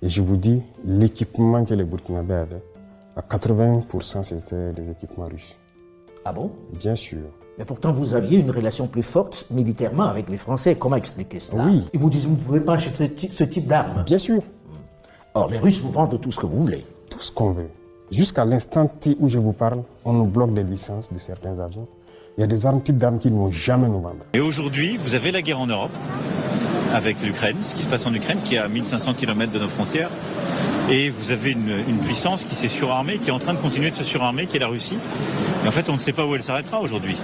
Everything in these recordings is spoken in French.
Et je vous dis, l'équipement que les Burkinabés avaient, à 80% c'était des équipements russes. Ah bon? Bien sûr. Mais pourtant, vous aviez une relation plus forte militairement avec les Français. Comment expliquer cela? Oui. Ils vous disent, vous ne pouvez pas acheter ce type d'armes. Bien sûr. Or, les Russes vous vendent tout ce que vous voulez. Tout ce qu'on veut. Jusqu'à l'instant T où je vous parle, on nous bloque des licences de certains avions. Il y a des types d'armes qu'ils ne vont jamais nous vendre. Et aujourd'hui, vous avez la guerre en Europe, avec l'Ukraine, ce qui se passe en Ukraine, qui est à 1500 km de nos frontières. Et vous avez une puissance qui s'est surarmée, qui est en train de continuer de se surarmer, qui est la Russie. Et en fait, on ne sait pas où elle s'arrêtera aujourd'hui.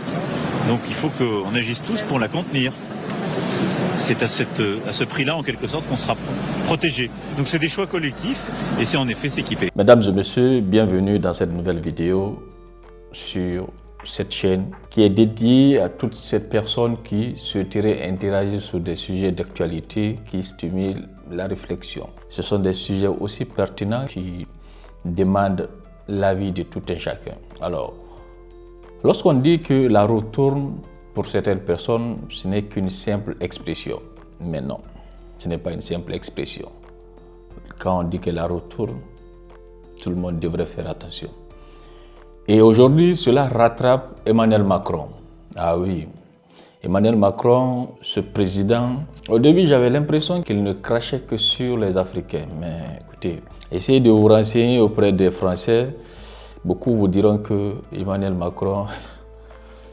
Donc il faut qu'on agisse tous pour la contenir. C'est à ce prix-là, en quelque sorte, qu'on sera protégé. Donc c'est des choix collectifs et c'est en effet s'équiper. Mesdames et messieurs, bienvenue dans cette nouvelle vidéo sur cette chaîne qui est dédiée à toutes ces personnes qui souhaiteraient interagir sur des sujets d'actualité qui stimulent la réflexion. Ce sont des sujets aussi pertinents qui demandent l'avis de tout un chacun. Alors, lorsqu'on dit que la roue tourne, pour certaines personnes, ce n'est qu'une simple expression. Mais non, ce n'est pas une simple expression. Quand on dit que la roue tourne, tout le monde devrait faire attention. Et aujourd'hui, cela rattrape Emmanuel Macron. Ah oui, Emmanuel Macron, ce président, au début j'avais l'impression qu'il ne crachait que sur les Africains. Mais écoutez, essayez de vous renseigner auprès des Français. Beaucoup vous diront que Emmanuel Macron,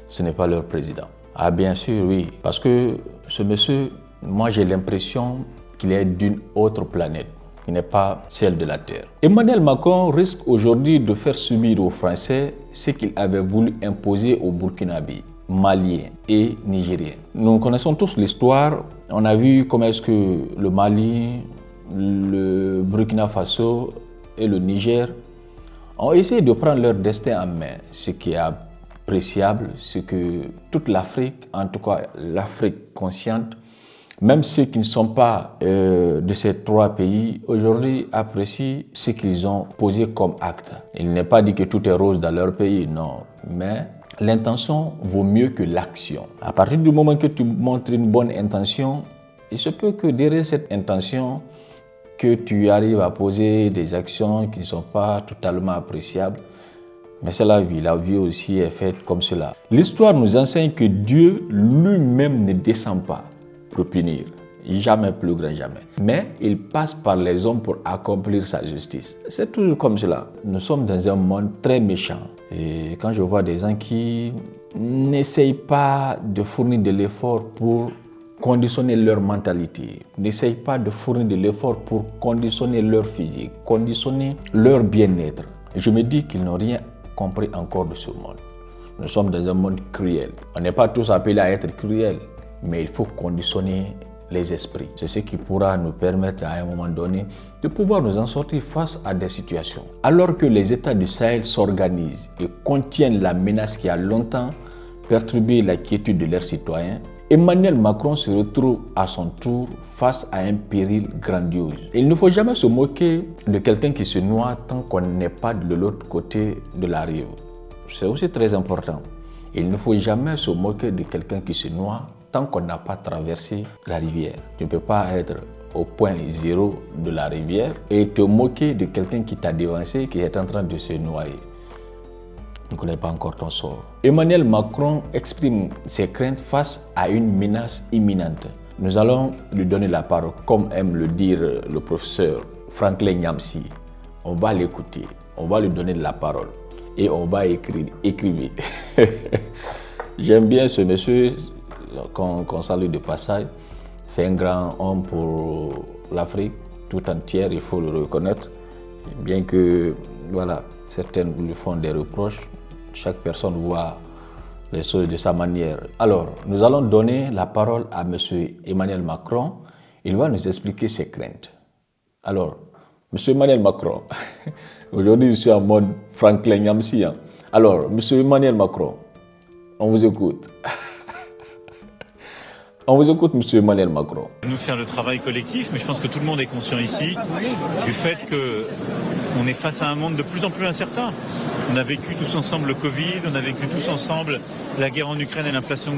ce n'est pas leur président. Ah bien sûr, oui, parce que ce monsieur, moi j'ai l'impression qu'il est d'une autre planète, qui n'est pas celle de la Terre. Emmanuel Macron risque aujourd'hui de faire subir aux Français ce qu'il avait voulu imposer aux Burkinabés, Maliens et Nigériens. Nous connaissons tous l'histoire, on a vu comment est-ce que le Mali, le Burkina Faso et le Niger ont essayé de prendre leur destin en main, ce qui est appréciable, c'est que toute l'Afrique, en tout cas l'Afrique consciente, même ceux qui ne sont pas de ces trois pays, aujourd'hui apprécient ce qu'ils ont posé comme acte. Il n'est pas dit que tout est rose dans leur pays, non, mais l'intention vaut mieux que l'action. À partir du moment que tu montres une bonne intention, il se peut que derrière cette intention, que tu arrives à poser des actions qui ne sont pas totalement appréciables. Mais c'est la vie aussi est faite comme cela. L'histoire nous enseigne que Dieu lui-même ne descend pas pour punir, jamais, plus grand jamais. Mais il passe par les hommes pour accomplir sa justice. C'est toujours comme cela. Nous sommes dans un monde très méchant. Et quand je vois des gens qui n'essayent pas de fournir de l'effort pour conditionner leur mentalité, n'essayent pas de fournir de l'effort pour conditionner leur physique, conditionner leur bien-être. Je me dis qu'ils n'ont rien compris encore de ce monde. Nous sommes dans un monde cruel. On n'est pas tous appelés à être cruels, mais il faut conditionner les esprits. C'est ce qui pourra nous permettre à un moment donné de pouvoir nous en sortir face à des situations. Alors que les États du Sahel s'organisent et contiennent la menace qui a longtemps perturbé la quiétude de leurs citoyens, Emmanuel Macron se retrouve à son tour face à un péril grandiose. Il ne faut jamais se moquer de quelqu'un qui se noie tant qu'on n'est pas de l'autre côté de la rive. C'est aussi très important. Il ne faut jamais se moquer de quelqu'un qui se noie tant qu'on n'a pas traversé la rivière. Tu ne peux pas être au point zéro de la rivière et te moquer de quelqu'un qui t'a devancé, qui est en train de se noyer. Tu ne connais pas encore ton sort. Emmanuel Macron exprime ses craintes face à une menace imminente. Nous allons lui donner la parole, comme aime le dire le professeur Franklin Nyamsi. On va l'écouter, on va lui donner la parole et on va écrire. J'aime bien ce monsieur qu'on salue de passage. C'est un grand homme pour l'Afrique tout entière, il faut le reconnaître. Bien que, voilà, certains lui font des reproches, chaque personne voit les choses de sa manière. Alors, nous allons donner la parole à M. Emmanuel Macron. Il va nous expliquer ses craintes. Alors, M. Emmanuel Macron, aujourd'hui je suis en mode Franklin Nyamsi. Alors, M. Emmanuel Macron, on vous écoute. On vous écoute, M. Emmanuel Macron. Nous faire le travail collectif, mais je pense que tout le monde est conscient ici du fait qu'on est face à un monde de plus en plus incertain. On a vécu tous ensemble le Covid, on a vécu tous ensemble la guerre en Ukraine et l'inflation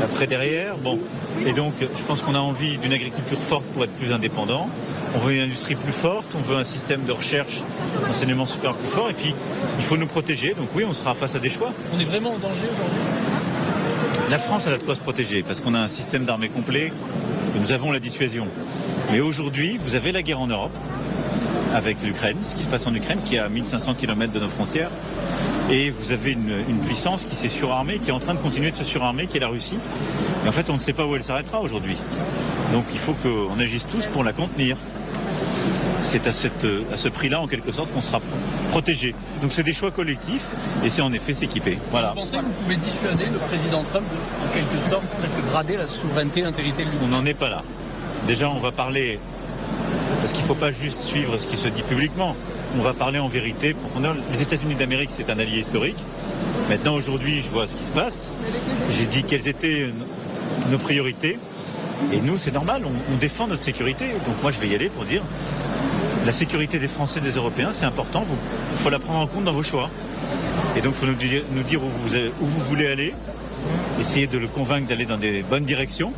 après derrière. Bon. Et donc, je pense qu'on a envie d'une agriculture forte pour être plus indépendant. On veut une industrie plus forte, on veut un système de recherche, d'enseignement supérieur plus fort, et puis il faut nous protéger. Donc oui, on sera face à des choix. On est vraiment en danger aujourd'hui? La France, elle a de quoi se protéger, parce qu'on a un système d'armée complet, que nous avons la dissuasion. Mais aujourd'hui, vous avez la guerre en Europe, avec l'Ukraine, ce qui se passe en Ukraine, qui est à 1500 km de nos frontières. Et vous avez une puissance qui s'est surarmée, qui est en train de continuer de se surarmer, qui est la Russie. Et en fait, on ne sait pas où elle s'arrêtera aujourd'hui. Donc il faut qu'on agisse tous pour la contenir. C'est à ce prix-là, en quelque sorte, qu'on sera protégé. Donc c'est des choix collectifs, et c'est en effet s'équiper. Voilà. Vous pensez que vous pouvez dissuader le président Trump de, en quelque sorte, presque brader la souveraineté, l'intégrité de l'Union? On n'en est pas là. Déjà, on va parler, parce qu'il ne faut pas juste suivre ce qui se dit publiquement. On va parler en vérité, profondeur. Les États-Unis d'Amérique, c'est un allié historique. Maintenant, aujourd'hui, je vois ce qui se passe. J'ai dit quelles étaient nos priorités. Et nous, c'est normal, on défend notre sécurité. Donc moi, je vais y aller pour dire, la sécurité des Français et des Européens, c'est important. Il faut la prendre en compte dans vos choix. Et donc, il faut nous dire où vous voulez aller. Essayer de le convaincre d'aller dans des bonnes directions.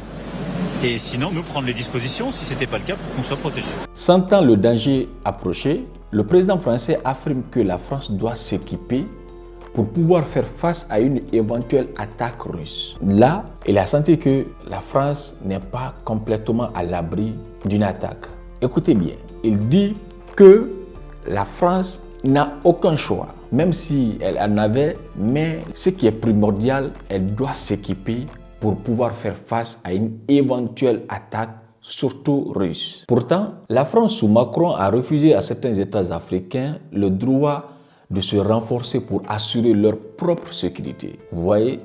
Et sinon, nous prendre les dispositions, si ce n'était pas le cas, pour qu'on soit protégé. Sentant le danger approcher, le président français affirme que la France doit s'équiper pour pouvoir faire face à une éventuelle attaque russe. Là, il a senti que la France n'est pas complètement à l'abri d'une attaque. Écoutez bien, il dit que la France n'a aucun choix, même si elle en avait, mais ce qui est primordial, elle doit s'équiper pour pouvoir faire face à une éventuelle attaque, surtout russe. Pourtant, la France sous Macron a refusé à certains États africains le droit de se renforcer pour assurer leur propre sécurité. Vous voyez,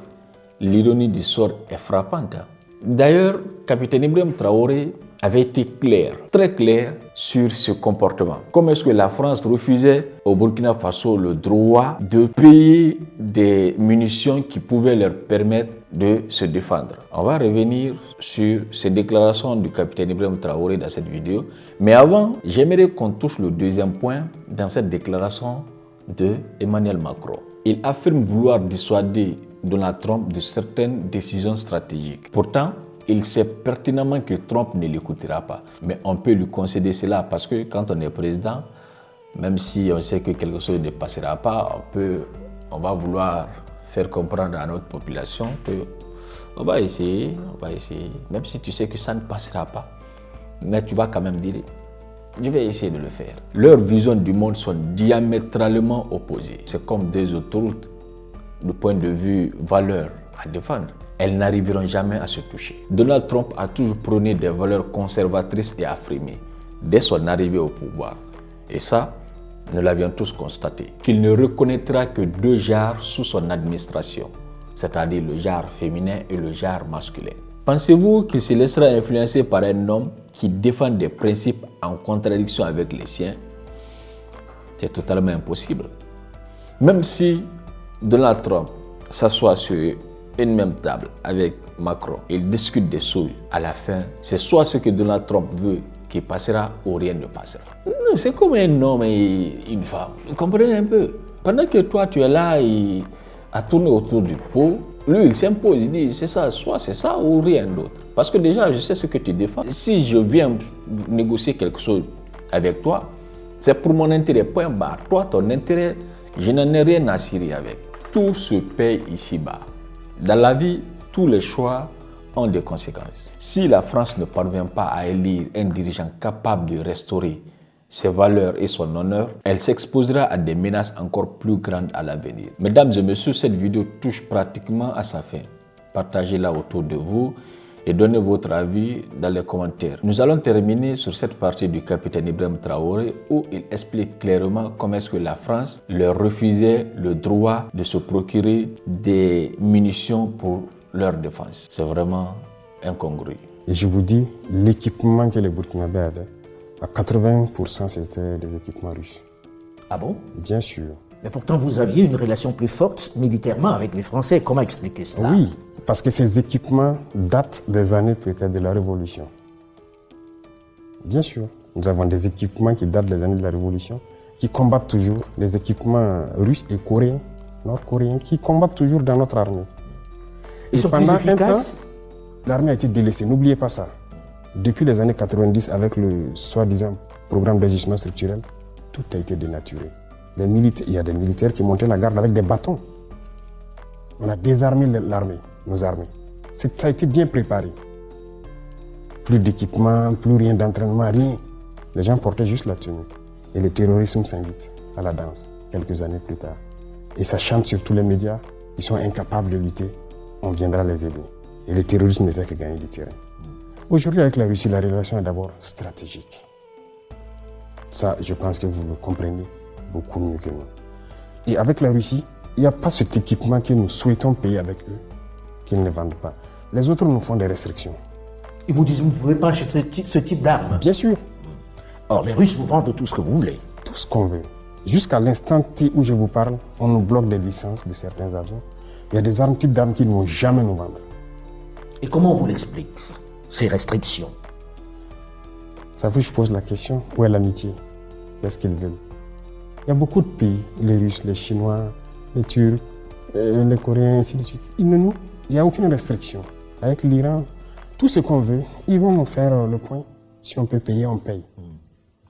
l'ironie du sort est frappante. D'ailleurs, capitaine Ibrahim Traoré avait été clair, très clair sur ce comportement. Comment est-ce que la France refusait au Burkina Faso le droit de payer des munitions qui pouvaient leur permettre de se défendre? On va revenir sur ces déclarations du capitaine Ibrahim Traoré dans cette vidéo. Mais avant, j'aimerais qu'on touche le deuxième point dans cette déclaration de Emmanuel Macron. Il affirme vouloir dissuader Donald Trump de certaines décisions stratégiques. Pourtant, il sait pertinemment que Trump ne l'écoutera pas. Mais on peut lui concéder cela parce que quand on est président, même si on sait que quelque chose ne passera pas, on va vouloir faire comprendre à notre population que on va essayer. Même si tu sais que ça ne passera pas, mais tu vas quand même dire, je vais essayer de le faire. Leurs visions du monde sont diamétralement opposées. C'est comme deux autoroutes, du point de vue valeur à défendre. Elles n'arriveront jamais à se toucher. Donald Trump a toujours prôné des valeurs conservatrices et affirmées dès son arrivée au pouvoir. Et ça, nous l'avions tous constaté. Qu'il ne reconnaîtra que deux genres sous son administration, c'est-à-dire le genre féminin et le genre masculin. Pensez-vous qu'il se laissera influencer par un homme qui défend des principes en contradiction avec les siens? C'est totalement impossible. Même si Donald Trump s'assoit sur une même table avec Macron, ils discutent des choses, à la fin, c'est soit ce que Donald Trump veut qui passera ou rien ne passera. C'est comme un homme et une femme. Vous comprenez un peu? Pendant que toi, tu es là à tourner autour du pot, lui, il s'impose, il dit, c'est ça, soit c'est ça ou rien d'autre. Parce que déjà, je sais ce que tu défends. Si je viens négocier quelque chose avec toi, c'est pour mon intérêt, point barre. Toi, ton intérêt, je n'en ai rien à cirer avec. Tout se paye ici-bas. Dans la vie, tous les choix ont des conséquences. Si la France ne parvient pas à élire un dirigeant capable de restaurer ses valeurs et son honneur, elle s'exposera à des menaces encore plus grandes à l'avenir. Mesdames et messieurs, cette vidéo touche pratiquement à sa fin. Partagez-la autour de vous et donnez votre avis dans les commentaires. Nous allons terminer sur cette partie du capitaine Ibrahim Traoré où il explique clairement comment est-ce que la France leur refusait le droit de se procurer des munitions pour leur défense. C'est vraiment incongru. Et je vous dis, l'équipement que les Burkinabés avaient, à 80%, c'était des équipements russes. Ah bon? Bien sûr. Mais pourtant, vous aviez une relation plus forte militairement avec les Français. Comment expliquer cela? Oui, parce que ces équipements datent des années peut-être de la Révolution. Bien sûr, nous avons des équipements qui datent des années de la Révolution, qui combattent toujours, des équipements russes et coréens, nord-coréens, qui combattent toujours dans notre armée. Ils sont plus efficaces? L'armée a été délaissée, n'oubliez pas ça. Depuis les années 90, avec le soi-disant programme d'ajustement structurel, tout a été dénaturé. Il y a des militaires qui montaient la garde avec des bâtons. On a désarmé l'armée, nos armées. Ça a été bien préparé. Plus d'équipement, plus rien d'entraînement, rien. Les gens portaient juste la tenue. Et le terrorisme s'invite à la danse, quelques années plus tard. Et ça chante sur tous les médias. Ils sont incapables de lutter. On viendra les aider. Et le terrorisme ne fait que gagner du terrain. Aujourd'hui, avec la Russie, la relation est d'abord stratégique. Ça, je pense que vous le comprenez beaucoup mieux que nous. Et avec la Russie, il n'y a pas cet équipement que nous souhaitons payer avec eux, qu'ils ne vendent pas. Les autres nous font des restrictions. Ils vous disent que vous ne pouvez pas acheter ce type d'armes. Bien sûr. Or, les Russes vous vendent tout ce que vous voulez. Tout ce qu'on veut. Jusqu'à l'instant T où je vous parle, on nous bloque des licences de certains avions. Il y a des types d'armes qu'ils ne vont jamais nous vendre. Et comment on vous l'explique, ces restrictions? Ça vous, je pose la question, où est l'amitié? Qu'est-ce qu'ils veulent? Il y a beaucoup de pays, les Russes, les Chinois, les Turcs, les Coréens, ainsi de suite. Il n'y a aucune restriction. Avec l'Iran, tout ce qu'on veut, ils vont nous faire le point. Si on peut payer, on paye.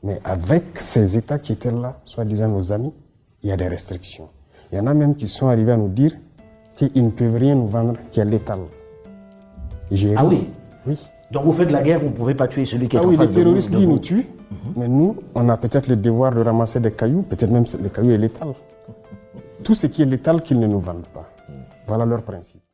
Mais avec ces États qui étaient là, soi-disant nos amis, il y a des restrictions. Il y en a même qui sont arrivés à nous dire qu'ils ne peuvent rien nous vendre qui est létal. Ah oui? Oui. Donc vous faites la guerre, vous ne pouvez pas tuer celui qui est en oui, face les de vous. terroristes, lui, nous tuent. Mais nous, on a peut-être le devoir de ramasser des cailloux, peut-être même le caillou est létal. Tout ce qui est létal, qu'ils ne nous vendent pas. Voilà leur principe.